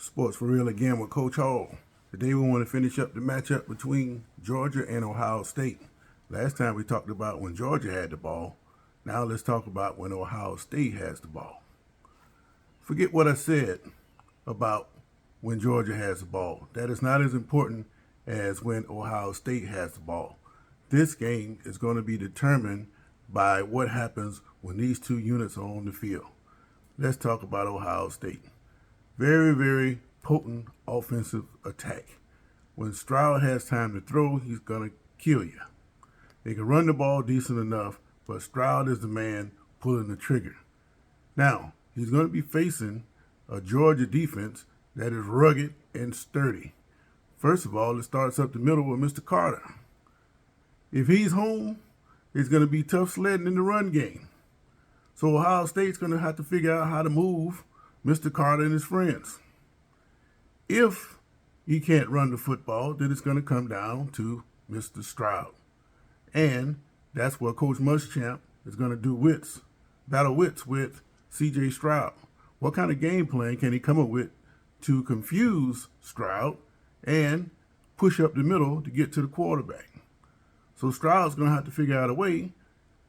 Sports for Real again with Coach Hall. Today we want to finish up the matchup between Georgia and Ohio State. Last time we talked about when Georgia had the ball. Now let's talk about when Ohio State has the ball. Forget what I said about when Georgia has the ball. That is not as important as when Ohio State has the ball. This game is going to be determined by what happens when these two units are on the field. Let's talk about Ohio State. Very, very potent offensive attack. When Stroud has time to throw, he's going to kill you. They can run the ball decent enough, but Stroud is the man pulling the trigger. Now, he's going to be facing a Georgia defense that is rugged and sturdy. First of all, it starts up the middle with Mr. Carter. If he's home, it's going to be tough sledding in the run game. So Ohio State's going to have to figure out how to move Mr. Carter and his friends. If he can't run the football, then it's going to come down to Mr. Stroud. And that's where Coach Muschamp is going to do battle wits with C.J. Stroud. What kind of game plan can he come up with to confuse Stroud and push up the middle to get to the quarterback? So Stroud's going to have to figure out a way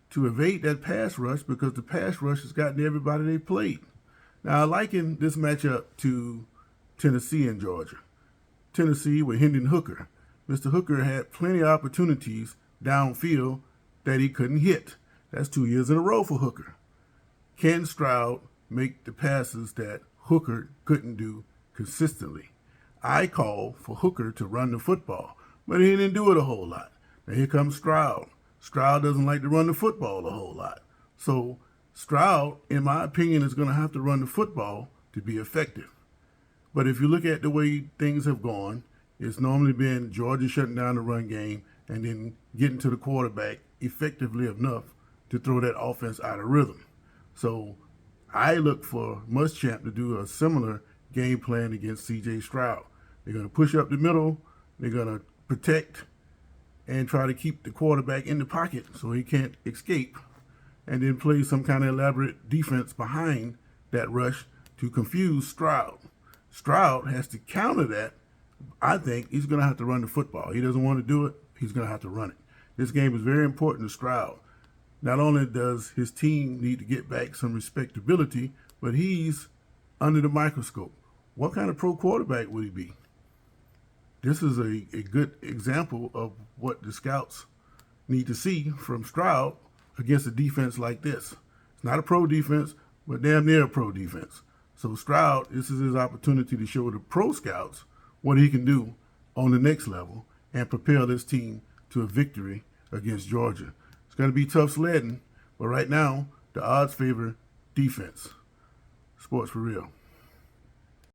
to evade that pass rush because the pass rush has gotten everybody they played. Now, I liken this matchup to Tennessee and Georgia. Tennessee with Hendon Hooker. Mr. Hooker had plenty of opportunities downfield that he couldn't hit. That's 2 years in a row for Hooker. Can Stroud make the passes that Hooker couldn't do consistently? I call for Hooker to run the football, but he didn't do it a whole lot. Now here comes Stroud. Stroud doesn't like to run the football a whole lot. So Stroud, in my opinion, is going to have to run the football to be effective. But if you look at the way things have gone, it's normally been Georgia shutting down the run game and then getting to the quarterback effectively enough to throw that offense out of rhythm. So I look for Muschamp to do a similar game plan against C.J. Stroud. They're going to push up the middle. They're going to protect and try to keep the quarterback in the pocket so he can't escape, and then play some kind of elaborate defense behind that rush to confuse Stroud. Stroud has to counter that. I think he's going to have to run the football. He doesn't want to do it. He's going to have to run it. This game is very important to Stroud. Not only does his team need to get back some respectability, but he's under the microscope. What kind of pro quarterback would he be? This is a good example of what the scouts need to see from Stroud against a defense like this. It's not a pro defense, but damn near a pro defense. So Stroud, this is his opportunity to show the pro scouts what he can do on the next level and propel this team to a victory against Georgia. It's going to be tough sledding, but right now, the odds favor defense. Sports for Real.